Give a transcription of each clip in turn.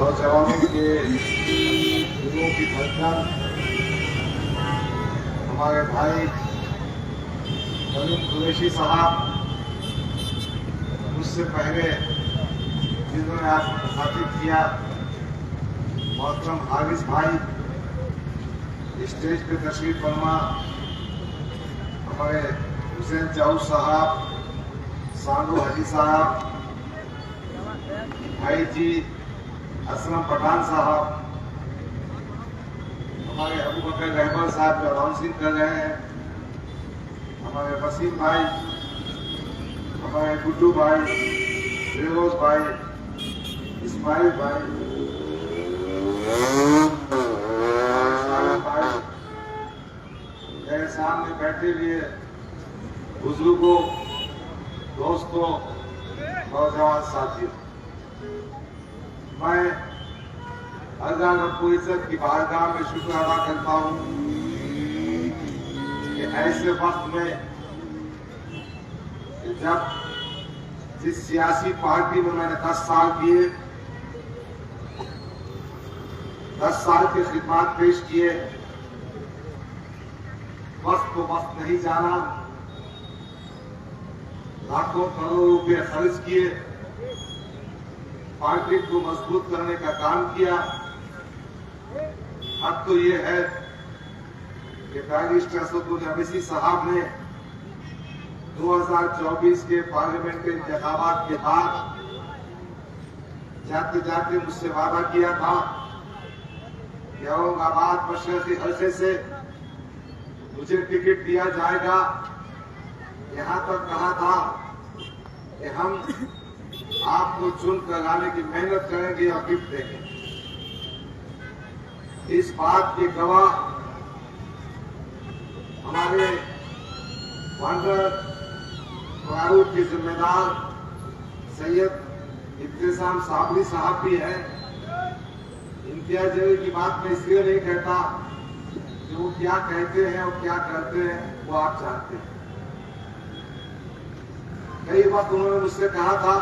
नौजवानों के दिलों की धड़कन हमारे भाई नवीन कुरैशी साहब, मुझसे पहले जिन्होंने आपको मुखातिब किया, मोहतरम हारिस भाई, स्टेज पे तशरीफ फरमा, हमारे हुसैन चाऊ साहब, सांगो हाजी साहब, भाई जी असलम पठान साहब, हमारे अबू बकर रहमान साहब जो अनाउंसिंग कर रहे हैं, हमारे वसीम भाई, हमारे गुड्डू भाई, फिरोज भाई, इस्माइल भाई, मेरे सामने बैठे हुए बुजुर्गों, दोस्तों, नौजवान साथियों, मैं अल्लाह रब्बुल इज्जत की बारगाह में शुक्र अदा करता हूँ कि ऐसे वक्त में जब जिस सियासी पार्टी में मैंने 10 साल किए, 10 साल की खिदमत पेश किए, वक्त को वक्त नहीं जाना, लाखों करोड़ों रुपए खर्च किए, पार्टी को मजबूत करने का काम किया। अब तो ये है कि बैरिस्टर असदुद्दीन अवैसी साहब ने 2024 के पार्लियामेंट के इंतखाबात के बाद जाते जाते मुझसे वादा किया था कि औरंगाबाद मशरक़ी हल्के से मुझे टिकट दिया जाएगा। यहाँ तक कहा था कि हम आपको चुन कर लाने की मेहनत करेंगे और गिफ्ट देंगे। इस बात के गवाह हमारे वंडर प्रारूप के जिम्मेदार सैयद इब्तिसाम साबरी साहब भी हैं। इम्तियाज जलील की बात मैं इसलिए नहीं कहता कि वो क्या कहते हैं और क्या करते हैं वो आप जानते हैं। कई वक्त उन्होंने मुझसे कहा था,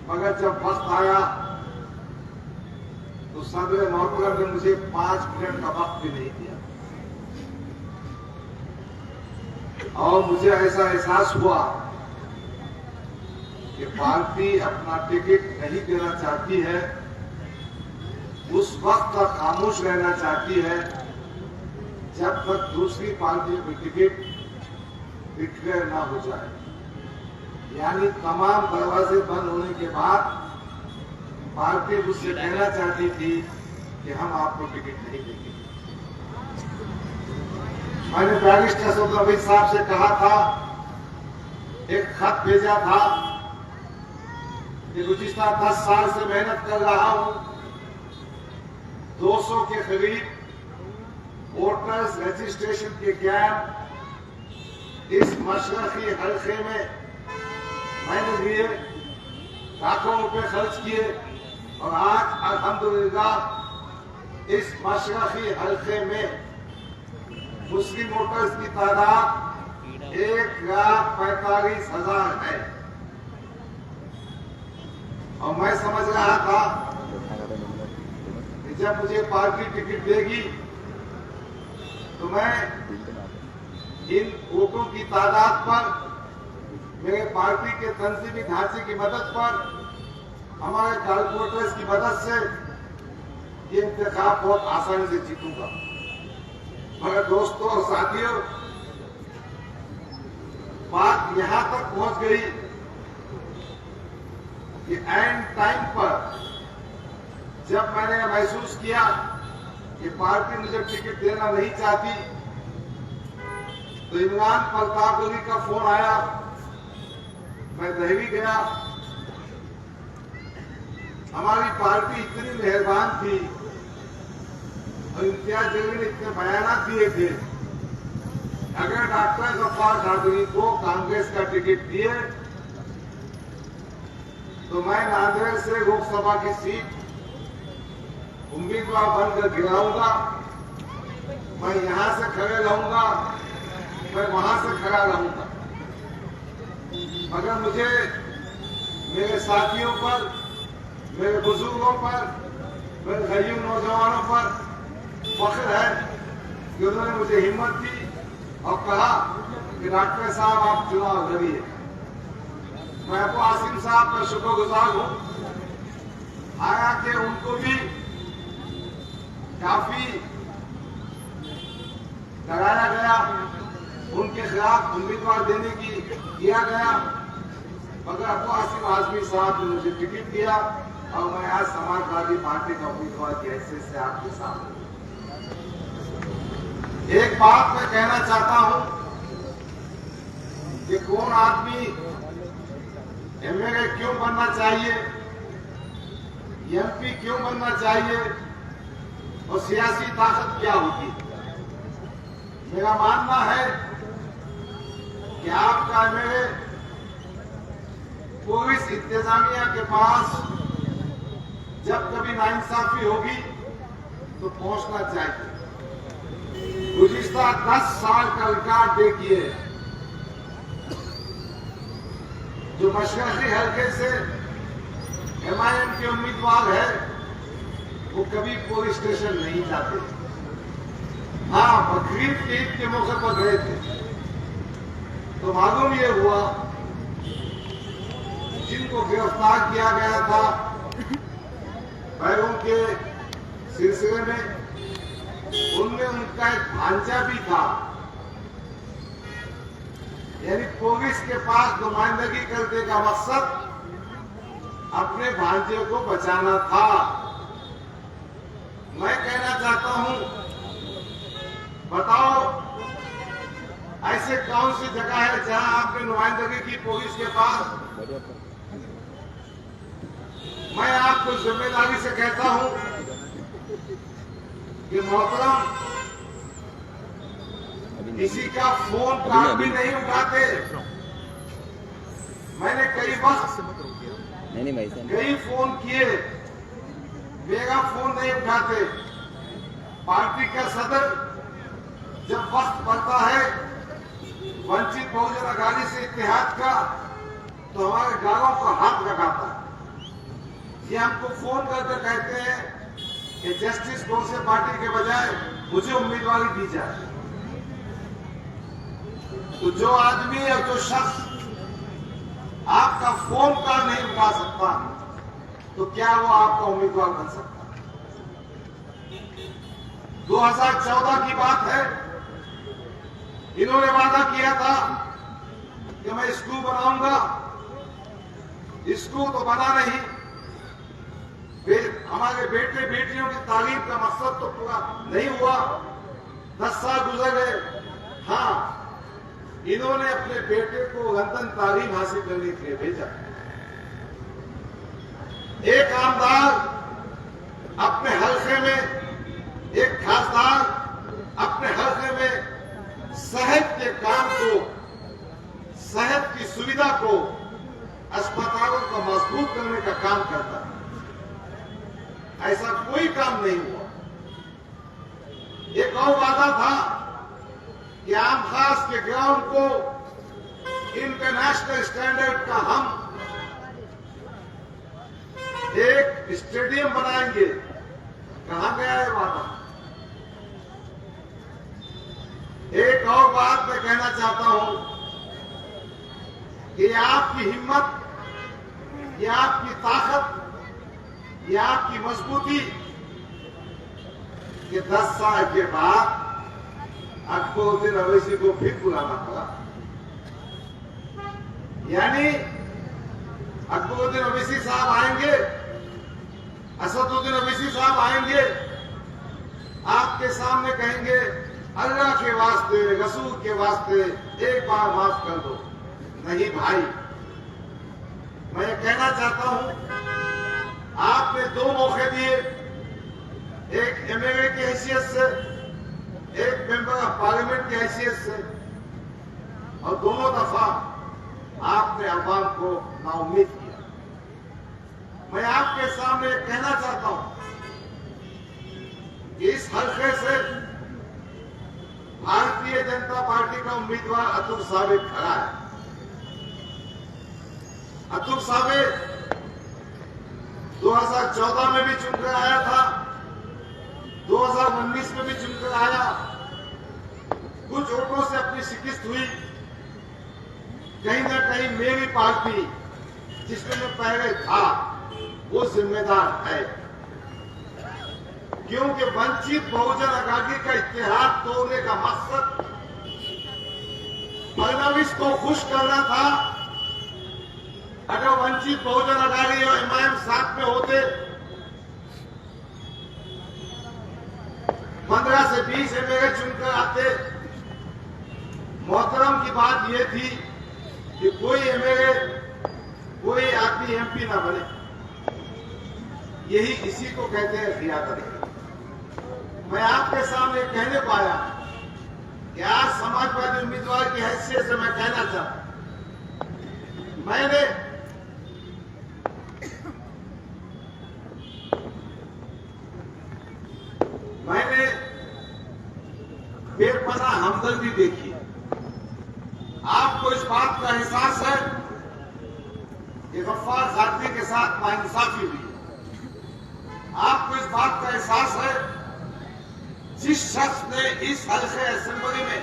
मगर जब वक्त आया तो सदर मोहतरम ने मुझे 5 मिनट का वक्त भी नहीं दिया और मुझे ऐसा एहसास हुआ कि पार्टी अपना टिकट नहीं देना चाहती है, उस वक्त तक खामोश रहना चाहती है जब तक दूसरी पार्टी में टिकट डिक्लेयर ना हो जाए। यानी तमाम दरवाजे बंद होने के बाद पार्टी मुझसे कहना चाहती थी कि हम आपको टिकट नहीं देंगे। मैंने बैरिस्टर असदुद्दीन अवैसी साहब से कहा था, एक खत भेजा था कि गुज़िश्ता 10 साल से मेहनत कर रहा हूं, 200 के करीब वोटर्स रजिस्ट्रेशन के कैंप इस मशरक़ी हल्के में मैंने लिए, लाखों रुपए खर्च किए और आज अल्हम्दुलिल्लाह इस मशरक़ी हल्के में मुस्लिम वोटर्स की तादाद 1,45,000 है। और मैं समझ रहा था कि जब मुझे पार्टी टिकट देगी तो मैं इन वोटों की तादाद पर, मेरे पार्टी के तंजीमी ढांचे की मदद पर, हमारे कारपोरेटर्स की मदद से ये इंतखाब बहुत आसानी से जीतूंगा। मगर दोस्तों और साथियों, बात यहां तक पहुंच गई कि एंड टाइम पर जब मैंने महसूस किया कि पार्टी मुझे टिकट देना नहीं चाहती, तो इमरान प्रताप अली का फोन आया। मैं दिल्ली गया, हमारी पार्टी इतनी मेहरबान थी और इम्तियाज जलील ने इतने बयान दिए थे, अगर डॉक्टर गफ्फार कादरी को कांग्रेस का टिकट दिए तो मैं नांदेड़ से लोकसभा की सीट उम्मीदवार बनकर गिराऊंगा, मैं यहां से खड़े रहूंगा, मैं वहां से खड़ा रहूंगा। मगर मुझे मेरे साथियों पर, मेरे बुजुर्गों पर, मेरे गरीब नौजवानों पर फख्र है कि उन्होंने मुझे हिम्मत दी और कहा कि डॉक्टर साहब आप चुनाव लड़िए। मैं अबू आसिम साहब का शुक्रगुजार हूं। आया कि उनको भी काफी डराया गया, उनके खिलाफ उम्मीदवार देने की किया गया, मगर अबू आसिम आजमी साहब ने मुझे टिकट दिया और मैं आज समाजवादी पार्टी का उम्मीदवार की हैसियत से आपके सामने। एक बात मैं कहना चाहता हूं कि कौन आदमी एमएलए क्यों बनना चाहिए, एमपी क्यों बनना चाहिए और सियासी ताकत क्या होती है। मेरा मानना है कि आपका एमएलए पुलिस इंतजामिया के पास जब कभी नाइंसाफी होगी तो पहुंचना चाहिए। गुज़िश्ता 10 साल का रिकॉर्ड देखिए, जो मशरक़ी हल्के से एमआईएम के उम्मीदवार है वो कभी पुलिस स्टेशन नहीं जाते। हाँ, बकरीद के ईद के मौके पर गए थे तो मालूम ये हुआ जिनको गिरफ्तार किया गया था पैरों के सिलसिले में, उनमें उनका एक भांजा भी था। यानी पुलिस के पास नुमाइंदगी करने का मकसद अपने भांजे को बचाना था। मैं कहना चाहता हूं, बताओ ऐसे कौन सी जगह है जहां आपने नुमाइंदगी की पुलिस के पास। मैं आपको जिम्मेदारी से कहता हूं कि मोहतरम किसी का फोन कॉल भी नहीं उठाते। मैंने कई वक्त कई फोन किए, मेरा फोन नहीं उठाते। पार्टी का सदर जब वक्त पड़ता है वंचित बहुजन अघाड़ी से इत्तेहाद का तो हमारे गांवों को हाथ लगाता है। ये हमको फोन करके कहते हैं कि जस्टिस गोडसे पार्टी के बजाय मुझे उम्मीदवारी दी जाए। तो जो आदमी या जो शख्स आपका फोन कॉल नहीं उठा सकता तो क्या वो आपका उम्मीदवार बन सकता? 2014 की बात है, इन्होंने वादा किया था कि मैं स्कूल बनाऊंगा। स्कूल तो बना नहीं, हमारे बेटे बेटियों की तालीम का मकसद तो पूरा नहीं हुआ। 10 साल गुजर गए। हाँ, इन्होंने अपने बेटे को लंदन तालीम हासिल करने के लिए भेजा। एक आमदार अपने हल्के में, एक खासदार अपने हल्के में सेहत के काम को, सेहत की सुविधा को, अस्पतालों को मजबूत करने का काम करता है। ऐसा कोई काम नहीं हुआ। एक और वादा था कि आम खास के ग्राउंड को इंटरनेशनल स्टैंडर्ड का हम एक स्टेडियम बनाएंगे। कहां गया है वादा? एक और बात मैं कहना चाहता हूं कि ये आपकी हिम्मत, ये आपकी ताकत, ये आपकी मजबूती कि 10 साल के बाद अकबरुद्दीन अवैसी को फिर बुलाना पड़ा। यानी अकबरुद्दीन अवैसी साहब आएंगे, असदुद्दीन अवैसी साहब आएंगे, आपके सामने कहेंगे अल्लाह के वास्ते, रसूल के वास्ते एक बार माफ कर दो। नहीं भाई, मैं ये कहना चाहता हूं, आपने 2 मौके दिए, एक एमएलए की हैसियत से, एक मेंबर ऑफ पार्लियामेंट की हैसियत से, और दोनों दफा आपने अवाम को नाउम्मीद किया। मैं आपके सामने कहना चाहता हूं कि इस हल्के से भारतीय जनता पार्टी का उम्मीदवार अतुल सावे खड़ा है। अतुल सावे 2014 में भी चुनकर आया था, 2019 में भी चुनकर आया, कुछ वोटों से अपनी शिकस्त हुई। कहीं ना कहीं मेरी पार्टी जिसमें मैं पहले था वो जिम्मेदार है, क्योंकि वंचित बहुजन आघाड़ी का इतिहास तोड़ने का मकसद फडणवीस को खुश करना था। अगर वंचित बहुजन आघाड़ी और एमआईएम साथ में होते 15 से 20 एमएलए चुनकर आते। मोहतरम की बात यह थी कि कोई एमएलए, कोई आदमी एमपी ना बने, यही इसी को कहते हैं रियासत। मैं आपके सामने कहने पाया कि आज समाजवादी उम्मीदवार की हैसियत से मैं कहना चाहता, मैंने बेपनाह हमदर्दी देखी। आपको इस बात का एहसास है कि गफ्फार खातरी के साथ नाइंसाफी हुई। आपको इस बात का एहसास है जिस शख्स ने इस हल्के असेंबली में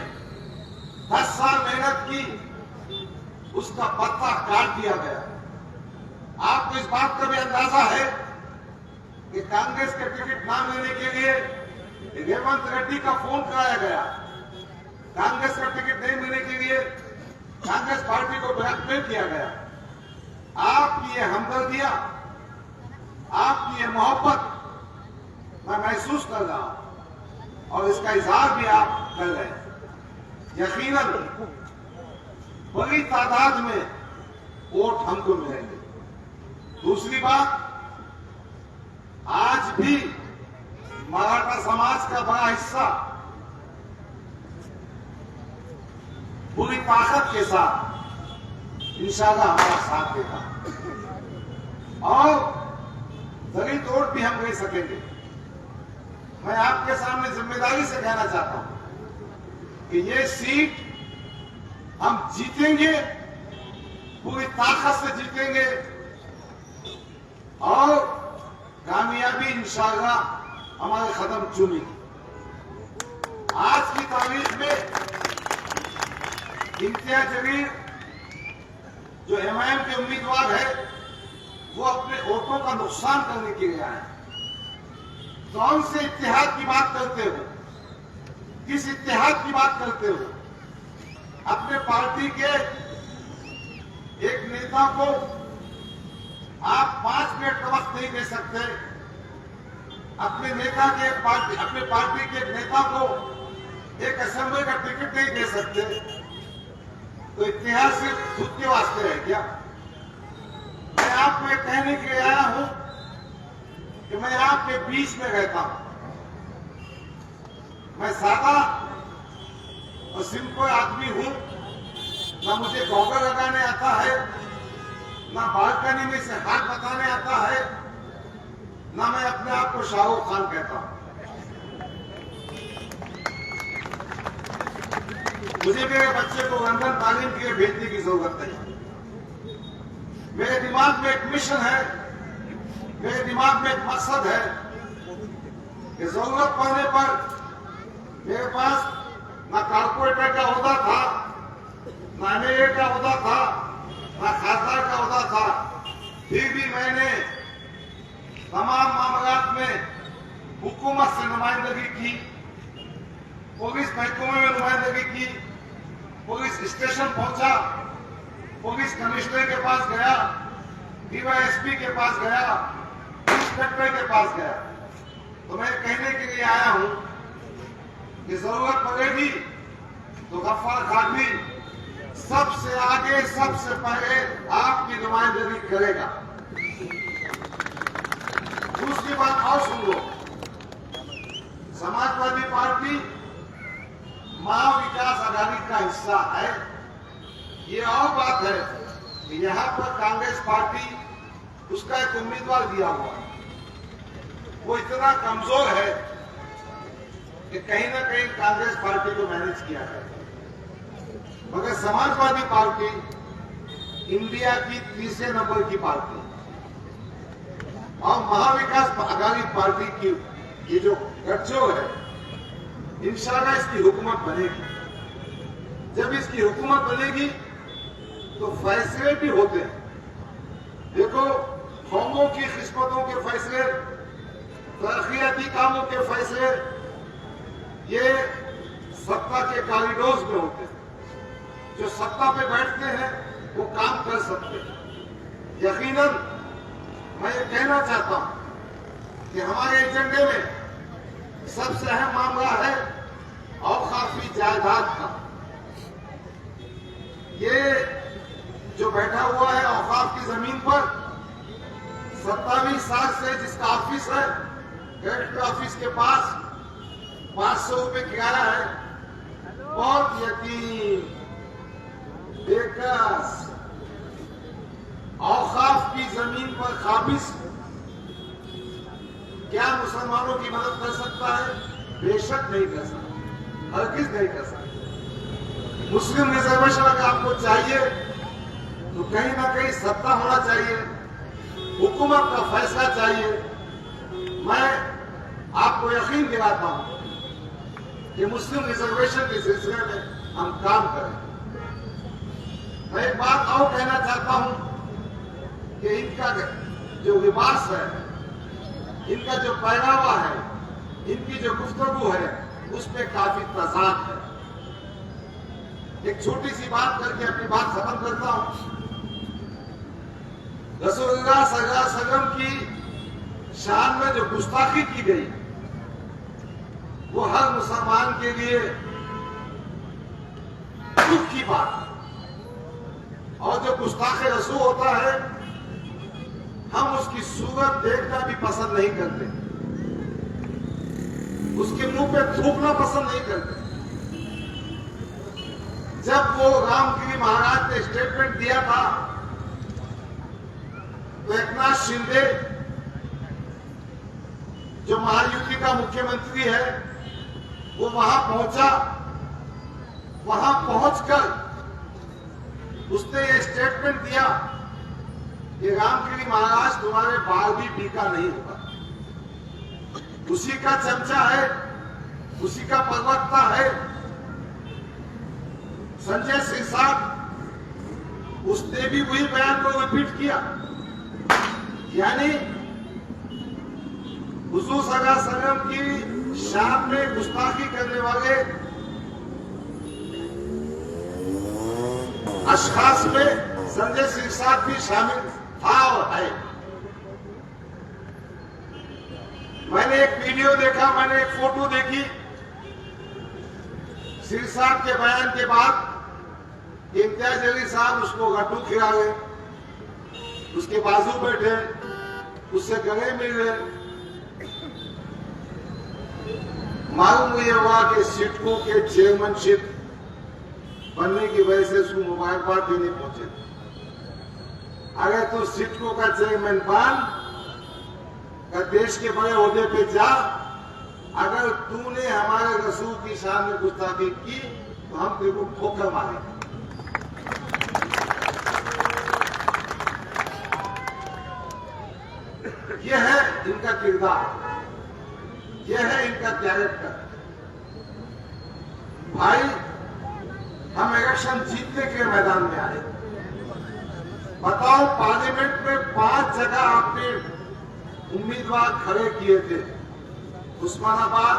10 साल मेहनत की, उसका पत्ता काट दिया गया। आपको इस बात का भी अंदाजा है कि कांग्रेस के टिकट न लेने के लिए रेवंत रेड्डी का फोन कराया गया। कांग्रेस का टिकट नहीं मिलने के लिए कांग्रेस पार्टी को ब्लैकमेल किया गया। आपकी ये हमदर्दियां, आपकी ये मोहब्बत मैं महसूस कर रहा हूं और इसका इजहार भी आप कर रहे हैं। यकीनन बड़ी तादाद में वोट हमको मिलेंगे। दूसरी बात, आज भी मराठा समाज का बड़ा हिस्सा पूरी ताकत के साथ इंशाअल्लाह हमारा साथ देगा और दलित वोट भी हम ले सकेंगे। मैं आपके सामने जिम्मेदारी से कहना चाहता हूं कि ये सीट हम जीतेंगे, पूरी ताकत से जीतेंगे और कामयाबी इंशाअल्लाह हमारे कदम चूमेगी। आज की तारीख में इम्तियाज जलील जो एमआईएम के उम्मीदवार है, वो अपने वोटों का नुकसान करने के लिए आए। कौन से इत्तेहाद की बात करते हो? किस इत्तेहाद की बात करते हो? अपने पार्टी के एक नेता को आप 5 मिनट का वक्त नहीं दे सकते। अपने नेता के अपने पार्टी के एक नेता को एक असेंबली का टिकट नहीं दे सकते, तो इतिहास सिर्फ खुद के वास्ते है क्या? मैं आपको ये कहने के लिए आया हूं कि मैं आपके बीच में रहता हूं। मैं सादा और सिंपल आदमी हूं। ना मुझे गॉगल लगाने आता है, ना बालकनी में से हाथ बताने आता है, ना मैं अपने आप को शाहरुख खान कहता हूं। मुझे मेरे बच्चे को लंदन तालीम के लिए भेजने की जरूरत नहीं। मेरे दिमाग में एक मिशन है, मेरे दिमाग में एक मकसद है कि जरूरत पड़ने पर मेरे पास ना कारपोरेटर का ओहदा था, ना एमएलए का ओहदा था, ना खासदार का ओहदा था, फिर भी मैंने तमाम मामलात में हुकूमत से नुमाइंदगी की, पुलिस महकमे में नुमाइंदगी की, पुलिस स्टेशन पहुंचा, पुलिस कमिश्नर के पास गया, डीवाईएसपी के पास गया, इंस्पेक्टर के पास गया। तो मैं कहने के लिए आया हूं कि जरूरत पड़ेगी तो गफ्फार खातरी सबसे आगे, सबसे पहले आपकी नुमाइंदगी करेगा। दूसरी बात और सुन लो, समाजवादी पार्टी महाविकास आघाड़ी का हिस्सा है। ये और बात है कि यहां पर कांग्रेस पार्टी उसका एक उम्मीदवार दिया हुआ है, वो इतना कमजोर है कि कहीं ना कहीं कांग्रेस पार्टी को मैनेज किया है। मगर समाजवादी पार्टी इंडिया की तीसरे नंबर की पार्टी, और महाविकास आघाड़ी पार्टी की ये जो गठजोड़ है, इंशाल्लाह इसकी हुकूमत बनेगी। जब इसकी हुकूमत बनेगी तो फैसले भी होते हैं। देखो, कौमों की किस्मतों के फैसले, तरक्याती कामों के फैसले, ये सत्ता के कॉरिडोर्स में होते हैं। जो सत्ता पे बैठते हैं वो काम कर सकते हैं। यकीनन मैं ये कहना चाहता हूं कि हमारे एजेंडे में सबसे अहम मामला है औकाफी जायदाद का। ये जो बैठा हुआ है औकाफ की जमीन पर 27 साल से जिसका ऑफिस है, कलेक्टर ऑफिस के पास 500 रुपए किराया है, बहुत यतीम बेकस औकाफ की जमीन पर काबिज क्या मुसलमानों की मदद कर सकता है? बेशक नहीं कर सकता, हरगिज नहीं कर सकता। मुस्लिम रिजर्वेशन अगर आपको चाहिए तो कहीं ना कहीं सत्ता होना चाहिए, हुकूमत का फैसला चाहिए। मैं आपको यकीन दिलाता हूं कि मुस्लिम रिजर्वेशन के सिलसिले में हम काम करें। मैं एक बात और कहना चाहता हूं कि इनका जो लिबास है, इनका जो पहनावा है, इनकी जो गुफ्तगू है, उसमें काफी तजाद है। एक छोटी सी बात करके अपनी बात खत्म करता हूं। रसूलुल्लाह सल्लल्लाहु अलैहि वसल्लम की शान में जो गुस्ताखी की गई, वो हर मुसलमान के लिए दुख की बात है। और जो गुस्ताखे रसूल होता है, हम उसकी सूरत देखना भी पसंद नहीं करते, उसके मुंह पे थूकना पसंद नहीं करते। जब वो रामगिरी महाराज ने स्टेटमेंट दिया था तो एकनाथ शिंदे जो महायुति का मुख्यमंत्री है, वो वहां पहुंचा। वहां पहुंचकर उसने ये स्टेटमेंट दिया कि रामगिरी महाराज तुम्हारे बाल भी बीका नहीं होगा। उसी का चमचा है, उसी का प्रवक्ता है संजय सिरसाट, उसने भी वही बयान को रिपीट किया। यानी हुजूर सल्लल्लाहु अलैहि वसल्लम की शान में गुस्ताखी करने वाले अशखास में संजय सिरसाट भी शामिल था और है। मैंने एक वीडियो देखा, मैंने एक फोटो देखी। सिरसाट के बयान के बाद इम्तियाज अली साहब उसको गट्टू खिला गए, उसके बाजू बैठे, उससे गले मिल रहे। मालूम ये हुआ कि सिडको के चेयरमैनशिप बनने की वजह से उसको मुबारकबाद देने पहुंचे। अगर तू सिडको का चेयरमैन बन, देश के बड़े ओहदे पे जा, अगर तूने हमारे रसूल की शान में गुस्ताखी की तो हम तेरे को ठोकर मारेंगे। यह है इनका किरदार, यह है इनका कैरेक्टर। भाई, हम इलेक्शन जीतने के मैदान में आए। बताओ, पार्लियामेंट में 5 जगह आपने उम्मीदवार खड़े किए थे। Osmanabad,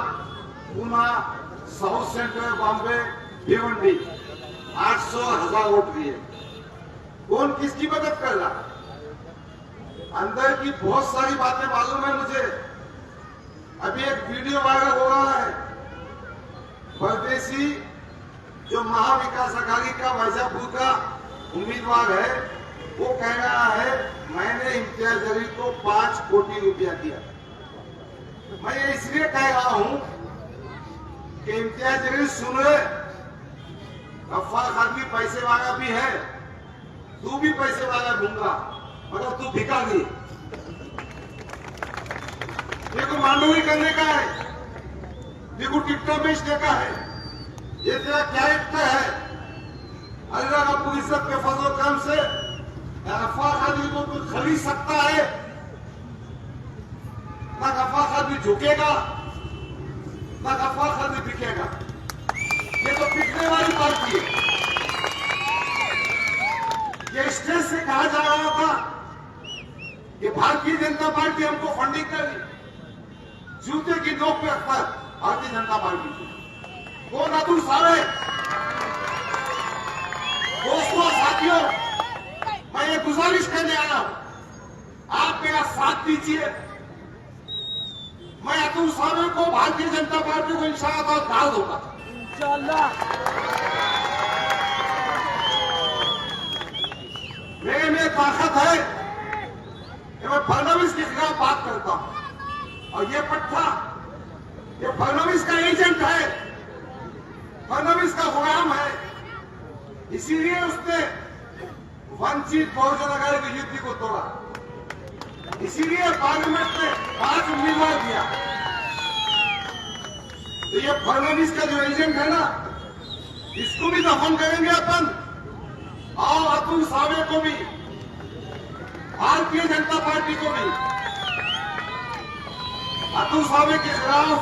Poona, south central Bombay, Bhiwandi, 800,000 vote दिए। कौन किसकी मदद कर रहा? अंदर की बहुत सारी बातें मालूम है मुझे। अभी एक वीडियो वायरल हो रहा है, परदेसी जो महाविकास अघाड़ी का वैजापुर का उम्मीदवार है, वो कह रहा है मैंने इम्तियाज अली को 5 कोटी रुपया दिया। मैं ये इसलिए कह रहा हूं कि इम्तियाज अली सुन रहे, गफ्फार खान भी पैसे वाला भी है, तू भी पैसे वाला ढूंढा, मगर तू भिखा नहीं। ये को मांडवी करने का है, ये को टिकटॉक बेचने का है। ये तेरा कैरेक्टर है। अल्लाह रब्बुल इज्जत के फजल करम से गफ्फार खान को कुछ खरीद सकता है, झुकेगा, न गफ्फा खल्दी बिकेगा। ये तो बिकने वाली पार्टी है। ये स्टेज से कहा जा रहा था कि भारतीय जनता पार्टी हमको फंडिंग कर रही, जूते की नोक पे अख्तर भारतीय जनता पार्टी की। कौन अतुल सावे? दोस्तों, साथियों, मैं ये गुजारिश करने आया हूं, आप मेरा साथ दीजिए। मैं अतुल सावे को, भारतीय जनता पार्टी को इंशाअल्लाह डाल दूंगा। मेरे में ताकत है कि मैं फडणवीस के खिलाफ बात करता हूं, और ये पट्टा, ये फडणवीस का एजेंट है, फडणवीस का गुलाम है। इसीलिए उसने वंचित बहुजन आघाड़ी की युति को तोड़ा, इसीलिए पार्लियामेंट में 5 उम्मीदवार दिया। तो ये फडणवीस का जो एजेंट है ना, इसको भी दफन करेंगे अपन, और अतुल सावे को भी, भारतीय जनता पार्टी को भी। अतुल सावे के खिलाफ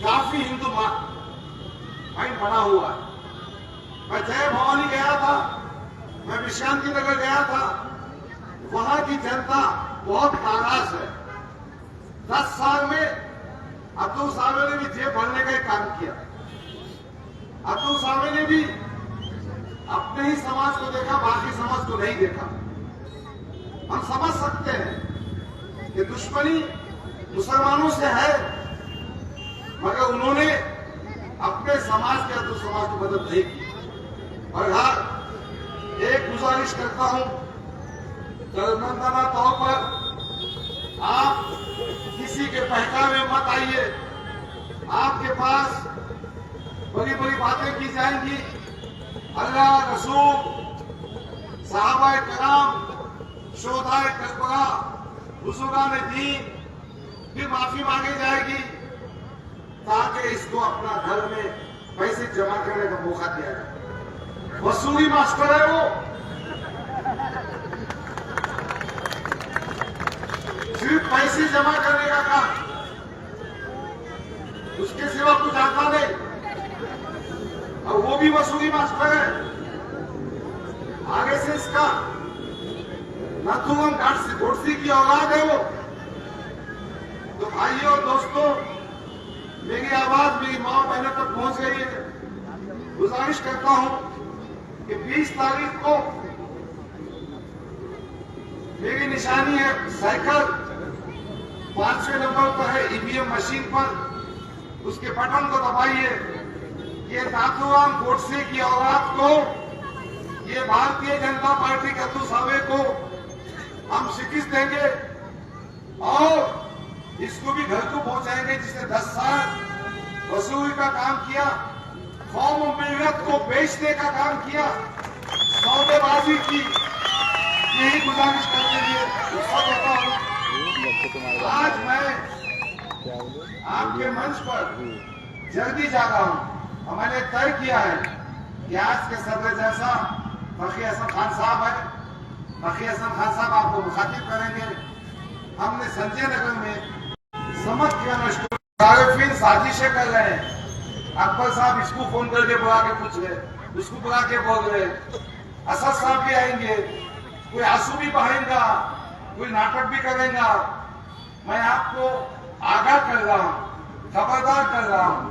काफी हिंदू माइंड बना हुआ है। मैं जय भवानी गया था, मैं विश्रांति नगर गया था, वहां की जनता बहुत नाराज है। 10 साल में अतुल सावे ने भी जेब भरने का ही काम किया। अतुल सावे ने भी अपने ही समाज को देखा, बाकी समाज को नहीं देखा। हम समझ सकते हैं कि दुश्मनी मुसलमानों से है, मगर उन्होंने अपने समाज के अतुल समाज की मदद नहीं की। और हाँ, एक गुजारिश करता हूं, दरमंदाना तौर पर आप किसी के बहकावे में मत आइए। आपके पास बड़ी बड़ी बातें की जाएंगी, अल्लाह, रसूल, सहाबाए कराम, शोधाए करबला, बुजुर्गान दीन की माफी मांगी जाएगी, ताकि इसको अपना घर में पैसे जमा करने का मौका दिया जाए। वसूली मास्टर है वो, सिर्फ पैसे जमा करने का काम, उसके सिवा कुछ आता नहीं, और वो भी वसूली मास्टर है। आगे से इसका नथुराम गोडसे की औलाद है वो। तो भाइयों और दोस्तों, मेरी आवाज मेरी मां बहनों तक पहुंच गई है। गुजारिश करता हूं कि 20 तारीख को मेरी निशानी है साइकिल, 5वें नंबर पर है ईवीएम मशीन पर, उसके बटन को दबाइए। ये नाथुराम गोडसे की औलाद को, ये भारतीय जनता पार्टी के अतुल सावे को हम शिकस्त देंगे, और इसको भी घर को पहुंचाएंगे जिसने 10 साल वसूली का काम किया, कौम मिल्लत को बेचने का काम किया, सौदेबाजी की। यही गुजारिश करते हुए होता हूं, आज मैं आपके मंच पर जल्दी जा रहा हूं, और मैंने तय किया है कि आज के सदर जैसा फकीर हसन खान साहब है, फकीर हसन खान साहब आपको मुखातिब करेंगे। हमने संजय नगर में समझ किया साजिशें कर रहे हैं। अकबर साहब इसको फोन करके बुला के पूछ रहे, उसको बुला के बोल रहे, असद साहब भी आएंगे, कोई आंसू भी बहाएगा, कोई नाटक भी करेगा। मैं आपको आगाह कर रहा हूं, खबरदार कर रहा हूं,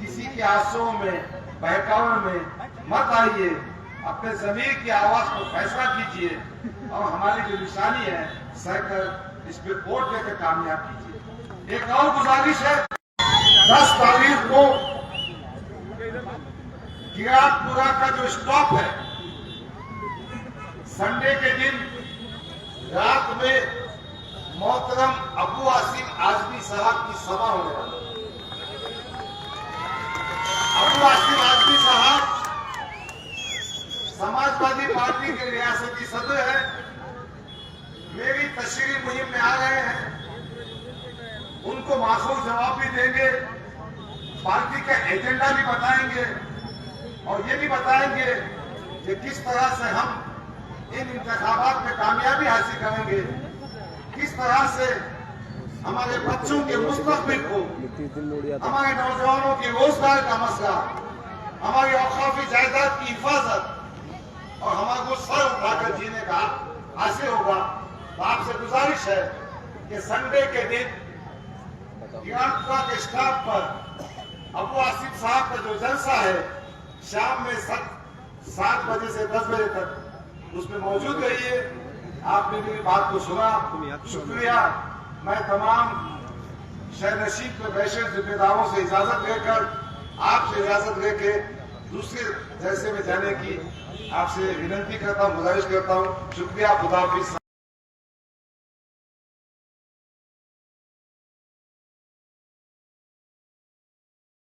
किसी के आंसुओं में, बहकावे में मत आइए। अपने जमीर की आवाज को फैसला कीजिए, और हमारी जो निशानी है सहकर इस पे वोट देकर कामयाब कीजिए। एक और गुजारिश है, 10 तारीख को गिराटपुरा का जो स्टॉप है, संडे के दिन रात में मोहतरम अबू आसिम आजमी साहब की सभा होने वाली। अबू आसिम आजमी साहब समाजवादी पार्टी के रियासती सदर है, मेरी तशरीह मुहिम में आ गए हैं। उनको माखूज जवाब भी देंगे, पार्टी का एजेंडा भी बताएंगे, और ये भी बताएंगे कि किस तरह से हम इन इंतखाबात में कामयाबी हासिल करेंगे, किस तरह से हमारे बच्चों के मुस्तकबिल को, हमारे नौजवानों के रोजगार का मसला, हमारी औकाफी जायदाद की हिफाजत और हमारे को सर उठाकर जीने का हासिल होगा। तो आपसे गुजारिश है कि संडे के दिन ईरानपुरा के स्टाफ पर अबू आसिफ साहब का जो जलसा है शाम में 7 बजे से 10 बजे तक उसमें मौजूद रहिए। आपने मेरी बात को सुना, शुक्रिया। मैं तमाम शहर नशीब के बैशे जिम्मेदारों से इजाजत लेकर आपसे इजाजत लेके दूसरे जलसे में जाने की आपसे विनती करता हूँ, गुजारिश करता हूँ। शुक्रिया। खुदा हाफिज।